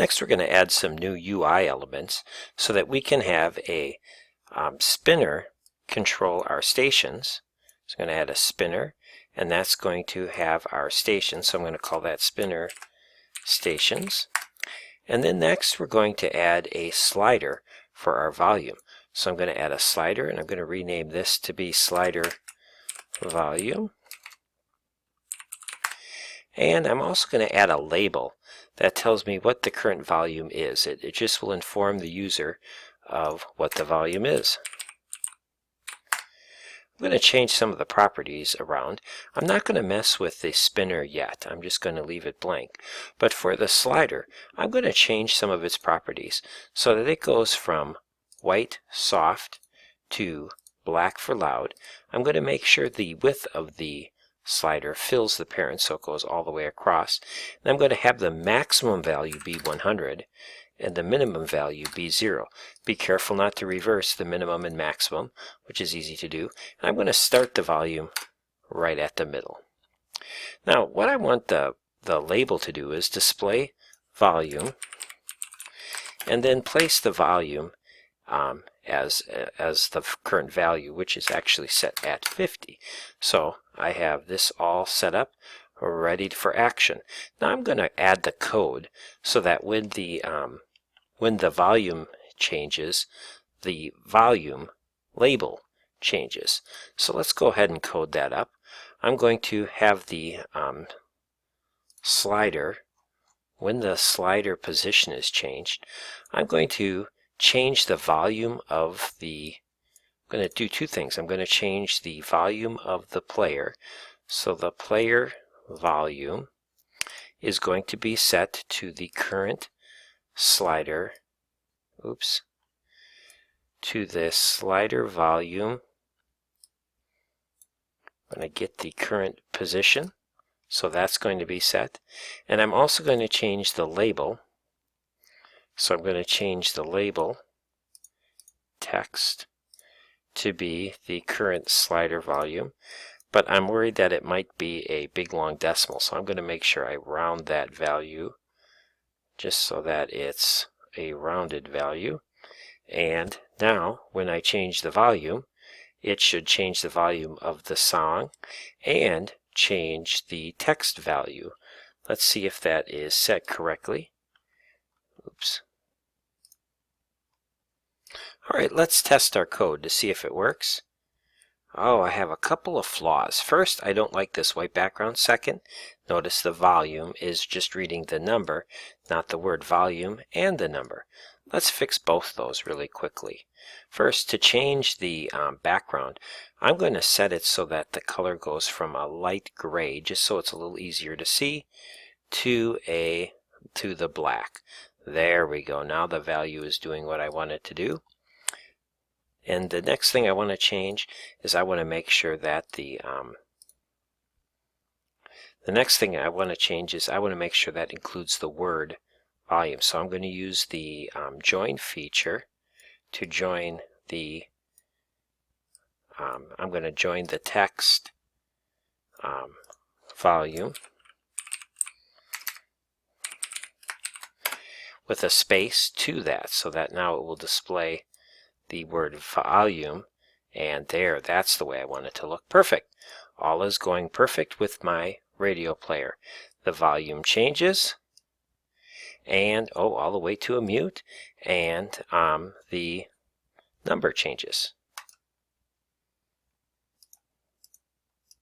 Next, we're going to add some new UI elements so that we can have a spinner control our stations. So I'm going to add a spinner, and that's going to have our station. So I'm going to call that spinner stations. And then next, we're going to add a slider for our volume. So I'm going to add a slider, and I'm going to rename this to be slider volume. And I'm also going to add a label that tells me what the current volume is. It just will inform the user of what the volume is. I'm going to change some of the properties around. I'm not going to mess with the spinner yet. I'm just going to leave it blank. But for the slider, I'm going to change some of its properties so that it goes from white, soft, to black for loud. I'm going to make sure the width of the slider fills the parent so it goes all the way across. And I'm going to have the maximum value be 100 and the minimum value be 0. Be careful not to reverse the minimum and maximum, which is easy to do. And I'm going to start the volume right at the middle. Now what I want the label to do is display volume and then place the volume as the current value, which is actually set at 50. So I have this all set up, ready for action. Now I'm going to add the code so that when the volume changes, the volume label changes. So let's go ahead and code that up. I'm going to have the slider, when the slider position is changed, I'm going to change the volume of the, I'm going to do two things. I'm going to change the volume of the player. So the player volume is going to be set to the current slider, to the slider volume. I'm going to get the current position. So that's going to be set. And I'm also going to change the label. So I'm going to change the label text to be the current slider volume, but I'm worried that it might be a big long decimal, so I'm going to make sure I round that value just so that it's a rounded value. And now when I change the volume, it should change the volume of the song and change the text value. Let's see if that is set correctly. Alright, let's test our code to see if it works. Oh, I have a couple of flaws. First, I don't like this white background. Second, notice the volume is just reading the number, not the word volume and the number. Let's fix both those really quickly. First, to change the background, I'm going to set it so that the color goes from a light gray, just so it's a little easier to see, to the black. There we go. Now the value is doing what I want it to do. And the next thing I want to change is I want to make sure that that includes the word volume. So I'm going to use the join feature to join the I'm going to join the text volume with a space to that, so that now it will display the word volume, and that's the way I want it to look. Perfect. All is going perfect with my radio player. The volume changes, and all the way to a mute, and the number changes.